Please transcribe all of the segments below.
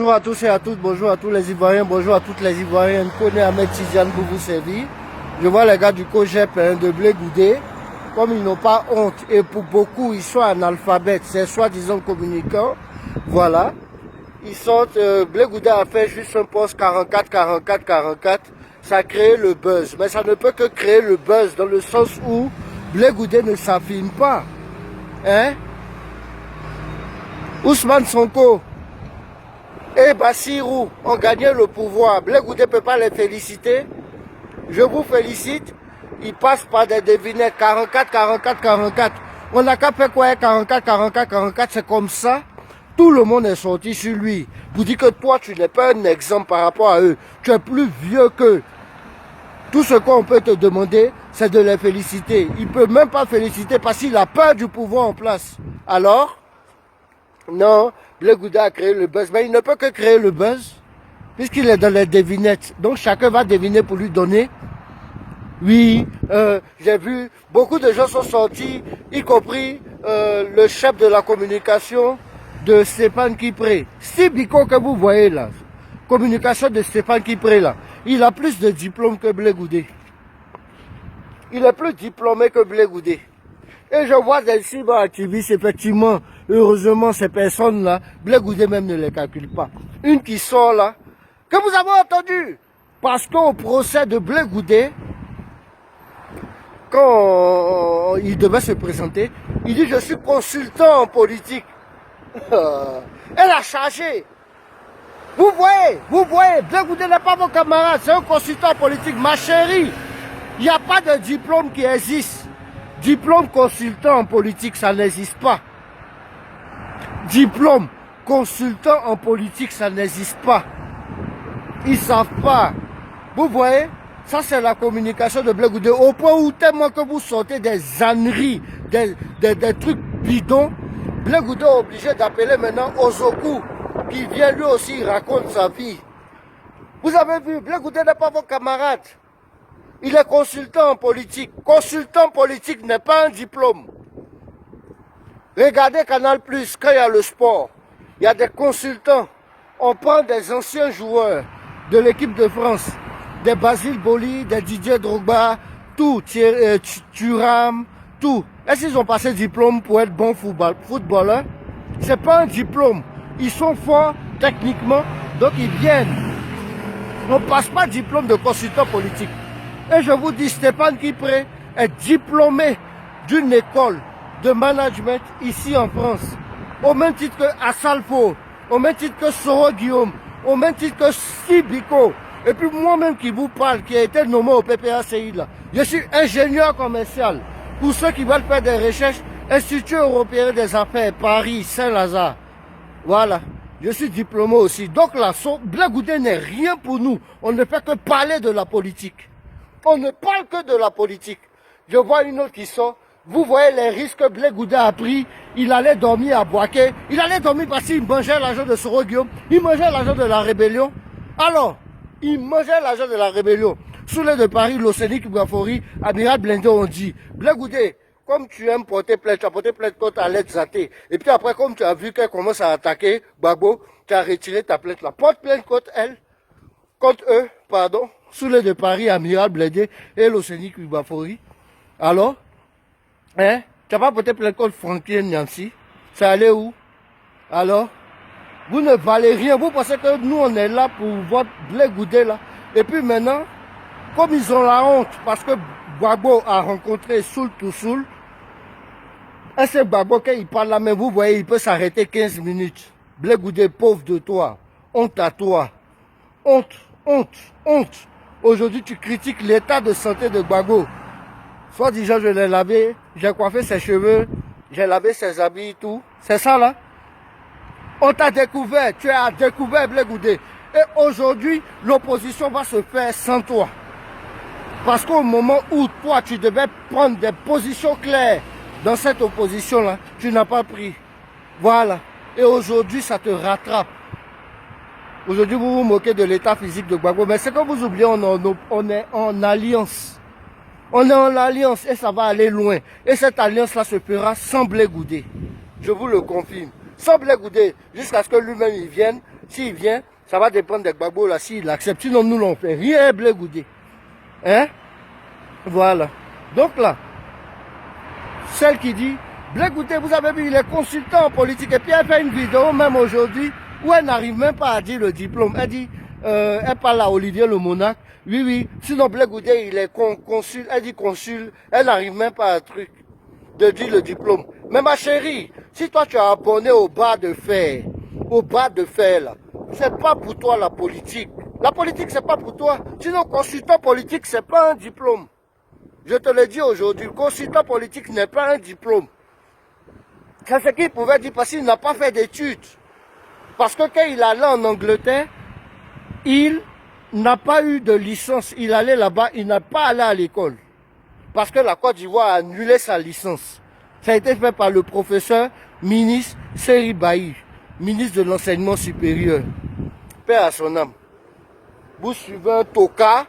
Bonjour à tous et à toutes, bonjour à tous les Ivoiriens, bonjour à toutes les Ivoiriennes. Connais Ahmed Tidiane pour vous servir. Je vois les gars du COGEP de Blé Goudé, comme ils n'ont pas honte, et pour beaucoup, ils sont analphabètes, c'est soi-disant communicants. Voilà. Ils sont, Blé Goudé a fait juste un poste 44, 44, 44. Ça a créé le buzz. Mais ça ne peut que créer le buzz dans le sens où Blé Goudé ne s'affirme pas. Hein? Ousmane Sonko et Bassirou ont gagné le pouvoir. Blé Goudé ne peut pas les féliciter. Je vous félicite. Ils passent par des devinettes 44, 44, 44. On n'a qu'à faire quoi 44, 44, 44. C'est comme ça. Tout le monde est sorti sur lui. Pour dire que toi, tu n'es pas un exemple par rapport à eux. Tu es plus vieux qu'eux. Tout ce qu'on peut te demander, c'est de les féliciter. Il ne peut même pas féliciter parce qu'il a peur du pouvoir en place. Alors, non, Blé Goudé a créé le buzz. Mais il ne peut que créer le buzz, puisqu'il est dans les devinettes. Donc chacun va deviner pour lui donner. Oui, j'ai vu, beaucoup de gens sont sortis, y compris le chef de la communication de Stéphane Kipré. Steve Biko que vous voyez là, communication de Stéphane Kipré là, il a plus de diplômes que Blé Goudé. Il est plus diplômé que Blé Goudé. Et je vois des cyber-activistes, effectivement, heureusement, ces personnes-là, Blé Goudé même ne les calcule pas. Une qui sort là, que vous avez entendu, parce qu'au procès de Blé Goudé, quand il devait se présenter, il dit « Je suis consultant en politique ». Elle a changé. Vous voyez, Blé Goudé n'est pas vos camarades, c'est un consultant politique, ma chérie. Il n'y a pas de diplôme qui existe. Diplôme consultant en politique, ça n'existe pas. Diplôme consultant en politique, ça n'existe pas. Ils ne savent pas. Vous voyez, ça c'est la communication de Blé Goudé. Au point où tellement que vous sortez des âneries, des trucs bidons, Blé Goudé est obligé d'appeler maintenant Ozoku, qui vient lui aussi raconter sa vie. Vous avez vu, Blé Goudé n'est pas vos camarades. Il est consultant en politique. Consultant politique n'est pas un diplôme. Regardez Canal+, quand il y a le sport, il y a des consultants. On prend des anciens joueurs de l'équipe de France, des Basile Boli, des Didier Drogba, tout, Thuram, tout. Est-ce qu'ils ont passé diplôme pour être bons footballeurs? Ce n'est pas un diplôme. Ils sont forts techniquement, donc ils viennent. On ne passe pas diplôme de consultant politique. Et je vous dis, Stéphane Kipré est diplômé d'une école de management ici en France. Au même titre que Assalfo, au même titre que Soro Guillaume, au même titre que Sibiko. Et puis moi-même qui vous parle, qui a été nommé au PPACI là. Je suis ingénieur commercial. Pour ceux qui veulent faire des recherches, Institut européen des affaires, Paris, Saint-Lazare. Voilà. Je suis diplômé aussi. Donc là, Blé Goudé n'est rien pour nous. On ne fait que parler de la politique. On ne parle que de la politique. Je vois une autre qui sort. Vous voyez les risques que Blé Goudé a pris. Il allait dormir à Boaké. Il allait dormir parce qu'il mangeait l'argent de Soro Guillaume. Il mangeait l'argent de la rébellion. Alors, il mangeait l'argent de la rébellion. Sous les de Paris, l'Océanique Bafori, Amiral Blindé ont dit, Blé Goudé, comme tu aimes porter plainte, tu as porté plainte contre Alette Zaté. Et puis après, comme tu as vu qu'elle commence à attaquer Gbagbo, tu as retiré ta plainte là. Porte plainte contre elle, contre eux, pardon. Sous les de Paris, Amiral Blindé et l'Océanique Bafori. Alors, hein, tu n'as pas porté plainte contre Franklin Nancy. C'est allé où? Alors, vous ne valez rien. Vous pensez que nous, on est là pour votre Blé Goudé là. Et puis maintenant, comme ils ont la honte, parce que Gbagbo a rencontré Soul to Soul, et c'est Gbagbo, quand il parle là, mais vous voyez, il peut s'arrêter 15 minutes. Blé Goudé, pauvre de toi. Honte à toi. Honte, honte, honte. Aujourd'hui, tu critiques l'état de santé de Gbagbo. Soit disant, je l'ai lavé, j'ai coiffé ses cheveux, j'ai lavé ses habits, tout. C'est ça, là? On t'a découvert, tu as découvert Blé Goudé. Et aujourd'hui, l'opposition va se faire sans toi. Parce qu'au moment où toi, tu devais prendre des positions claires dans cette opposition-là, tu n'as pas pris. Voilà. Et aujourd'hui, ça te rattrape. Aujourd'hui, vous vous moquez de l'état physique de Gbagbo. Mais c'est que vous oubliez, on est en alliance. On est en alliance et ça va aller loin. Et cette alliance-là se fera sans Blé Goudé. Je vous le confirme. Sans Blé Goudé, jusqu'à ce que lui-même il vienne s'il vient, ça va dépendre de Gbagbo là, s'il accepte. Sinon, nous, l'on fait rien, Blé Goudé. Hein? Voilà. Donc là, celle qui dit, Blé Goudé, vous avez vu, il est consultant en politique. Et puis elle fait une vidéo, même aujourd'hui, où elle n'arrive même pas à dire le diplôme. Elle dit, elle parle à Olivier le Monarque. Oui, oui. Sinon, Blé Goudé, il est consul. Elle dit consul. Elle n'arrive même pas à un truc de dire le diplôme. Mais ma chérie, si toi tu es abonné au bas de fer là, c'est pas pour toi la politique. La politique, c'est pas pour toi. Sinon, consultant politique, c'est pas un diplôme. Je te le dis aujourd'hui, consultant politique n'est pas un diplôme. C'est ce qu'il pouvait dire parce qu'il n'a pas fait d'études. Parce que quand il allait en Angleterre, il n'a pas eu de licence. Il allait là-bas, il n'a pas allé à l'école. Parce que la Côte d'Ivoire a annulé sa licence. Ça a été fait par le professeur ministre Seri Bailly, ministre de l'enseignement supérieur. Paix à son âme. Vous suivez un toka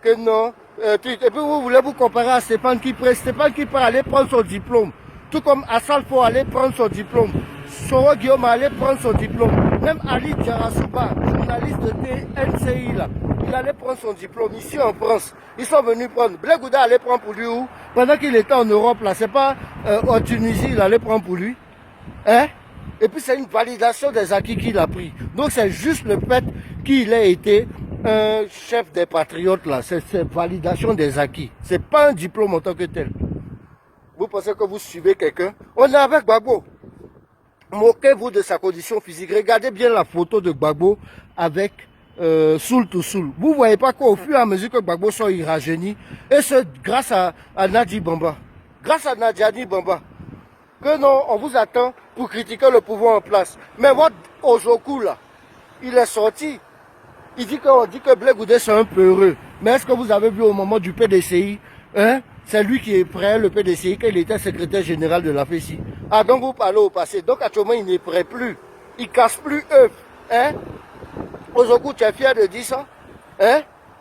que non. Et puis vous voulez vous comparer à Stéphane Kipre. Stéphane Kipre allait prendre son diplôme. Tout comme Assal Fo allait prendre son diplôme. Soro Guillaume allait prendre son diplôme. Même Ali Djarasouba, journaliste de TNCI là, il allait prendre son diplôme ici en France. Ils sont venus prendre. Blé Goudé allait prendre pour lui où? Pendant qu'il était en Europe là, c'est pas en Tunisie, il allait prendre pour lui. Hein? Et puis c'est une validation des acquis qu'il a pris. Donc c'est juste le fait qu'il ait été un chef des patriotes là. C'est cette validation des acquis. C'est pas un diplôme en tant que tel. Vous pensez que vous suivez quelqu'un? On est avec Gbagbo. Moquez-vous de sa condition physique. Regardez bien la photo de Gbagbo avec Soul to Soul. Vous ne voyez pas qu'au fur et à mesure que Gbagbo soit irrajeuni, et c'est grâce à Nadi Bamba, grâce à Nadiani Bamba, que non, on vous attend pour critiquer le pouvoir en place. Mais votre Ojoku là, il est sorti. Il dit qu'on dit que Blé Goudé c'est un peureux. Mais est-ce que vous avez vu au moment du PDCI, hein? C'est lui qui est prêt, le PDCI, quand il était secrétaire général de la FECI. Ah, donc vous parlez au passé. Donc actuellement, il n'est prêt plus. Il casse plus eux. Hein? Ojoku, tu es fier de dire ça? Hein?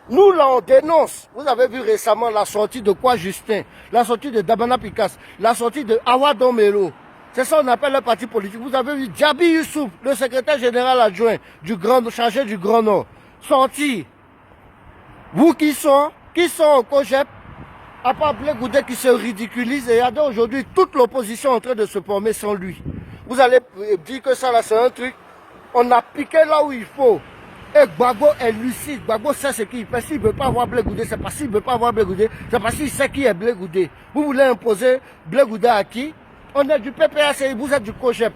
Nous, là, on dénonce. Vous avez vu récemment la sortie de quoi, Justin? La sortie de Dabana Picasso. La sortie de Awadon Melo. C'est ça qu'on appelle le parti politique. Vous avez vu Djabi Youssouf, le secrétaire général adjoint chargé du Grand Nord. Sorti. Vous qui sont au COGEP, à part Blé Goudé qui se ridiculise, et regardez aujourd'hui toute l'opposition en train de se former sans lui. Vous allez dire que ça là c'est un truc. On a piqué là où il faut. Et Gbagbo est lucide. Gbagbo sait ce qu'il fait. S'il ne veut pas avoir Blé Goudé, c'est parce qu'il ne veut pas avoir Blé Goudé. C'est parce qu'il sait qui est Blé Goudé. Vous voulez imposer Blé Goudé à qui? On est du PPACI, vous êtes du COGEP.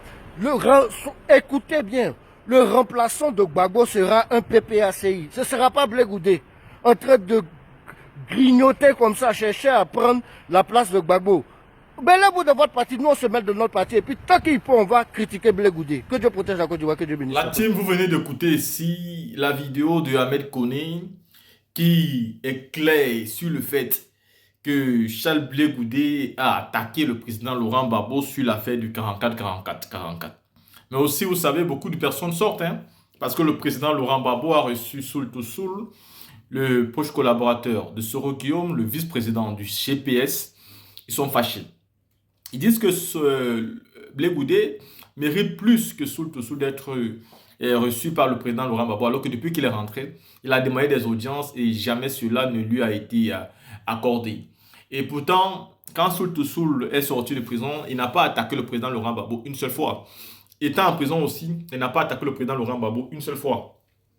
Écoutez bien, le remplaçant de Gbagbo sera un PPACI. Ce ne sera pas Blé Goudé en train de grignoter comme ça, chercher à prendre la place de Gbagbo. Ben là, vous de votre parti, nous on se met de notre parti et puis tant qu'il faut, on va critiquer Blé Goudé. Que Dieu protège la Côte d'Ivoire, que Dieu bénisse. La team, vous venez d'écouter ici la vidéo de Ahmed Koné qui est claire sur le fait que Charles Blé Goudé a attaqué le président Laurent Gbagbo sur l'affaire du 44-44-44. Mais aussi, vous savez, beaucoup de personnes sortent, hein, parce que le président Laurent Gbagbo a reçu Soul to Soul, le proche collaborateur de Soro Guillaume, le vice-président du GPS. Ils sont fâchés. Ils disent que Blé Goudé mérite plus que Soul to Soul d'être reçu par le président Laurent Gbagbo, alors que depuis qu'il est rentré, il a demandé des audiences et jamais cela ne lui a été accordé. Et pourtant, quand Soul to Soul est sorti de prison, il n'a pas attaqué le président Laurent Gbagbo une seule fois. Étant en prison aussi, il n'a pas attaqué le président Laurent Gbagbo une seule fois.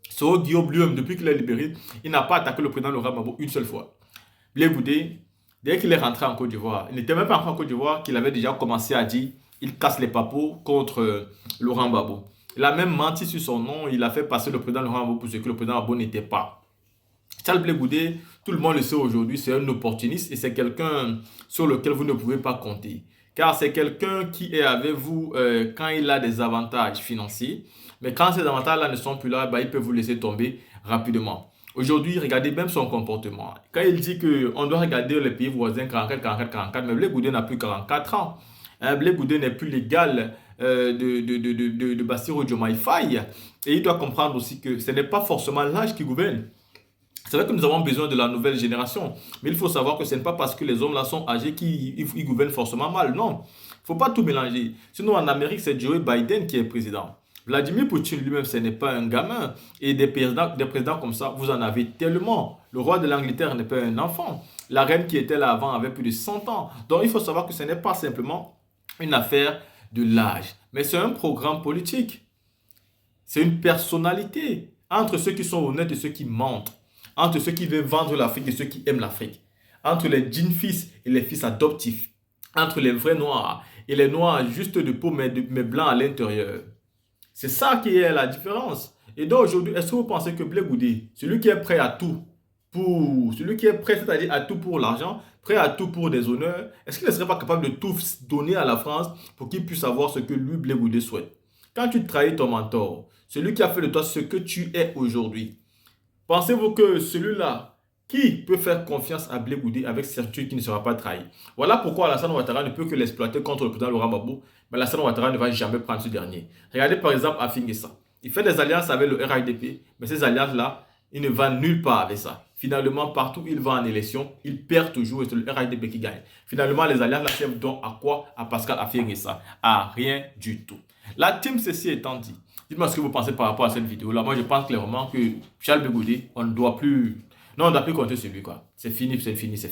Soro Guillaume lui-même, depuis qu'il est libéré, il n'a pas attaqué le président Laurent Gbagbo une seule fois. Blé Goudé, dès qu'il est rentré en Côte d'Ivoire, il n'était même pas rentré en Côte d'Ivoire qu'il avait déjà commencé à dire il casse les papos contre Laurent Gbagbo. Il a même menti sur son nom, il a fait passer le président Laurent Gbagbo pour ce que le président Gbagbo n'était pas. Charles Blé Goudé, tout le monde le sait aujourd'hui, c'est un opportuniste et c'est quelqu'un sur lequel vous ne pouvez pas compter. Car c'est quelqu'un qui est avec vous quand il a des avantages financiers. Mais quand ces avantages-là ne sont plus là, bah, il peut vous laisser tomber rapidement. Aujourd'hui, regardez même son comportement. Quand il dit qu'on doit regarder les pays voisins 44, 44, 44, mais Blé Goudé n'a plus 44 ans. Blé Goudé n'est plus l'égal de Bassirou Diomaye Faye. Et il doit comprendre aussi que ce n'est pas forcément l'âge qui gouverne. C'est vrai que nous avons besoin de la nouvelle génération. Mais il faut savoir que ce n'est pas parce que les hommes là sont âgés qu'ils gouvernent forcément mal. Non, il ne faut pas tout mélanger. Sinon, en Amérique, c'est Joe Biden qui est président. Vladimir Poutine lui-même, ce n'est pas un gamin. Et des présidents comme ça, vous en avez tellement. Le roi de l'Angleterre n'est pas un enfant. La reine qui était là avant avait plus de 100 ans. Donc il faut savoir que ce n'est pas simplement une affaire de l'âge, mais c'est un programme politique. C'est une personnalité entre ceux qui sont honnêtes et ceux qui mentent, entre ceux qui veulent vendre l'Afrique et ceux qui aiment l'Afrique, entre les djinns-fils et les fils adoptifs, entre les vrais noirs et les noirs juste de peau mais blancs à l'intérieur. C'est ça qui est la différence. Et donc aujourd'hui, est-ce que vous pensez que Blé Goudé, celui qui est prêt à tout celui qui est prêt, c'est-à-dire à tout pour l'argent, prêt à tout pour des honneurs, est-ce qu'il ne serait pas capable de tout donner à la France pour qu'il puisse avoir ce que lui, Blé Goudé, souhaite? Quand tu trahis ton mentor, celui qui a fait de toi ce que tu es aujourd'hui, pensez-vous que celui-là, qui peut faire confiance à Blé Goudé avec certitude qu'il ne sera pas trahi? Voilà pourquoi Alassane Ouattara ne peut que l'exploiter contre le président Laurent Gbagbo, mais Alassane Ouattara ne va jamais prendre ce dernier. Regardez par exemple Afin Guessa. Il fait des alliances avec le RHDP, mais ces alliances-là, il ne va nulle part avec ça. Finalement, partout où il va en élection, il perd toujours et c'est le RHDP qui gagne. Finalement, les alliances là servent donc à quoi? À Pascal Afin Guessa? À rien du tout. La team, ceci étant dit, dites-moi ce que vous pensez par rapport à cette vidéo-là. Moi, je pense clairement que Charles Blé Goudé, on ne doit plus compter sur lui, quoi. C'est fini, c'est fini, c'est fini.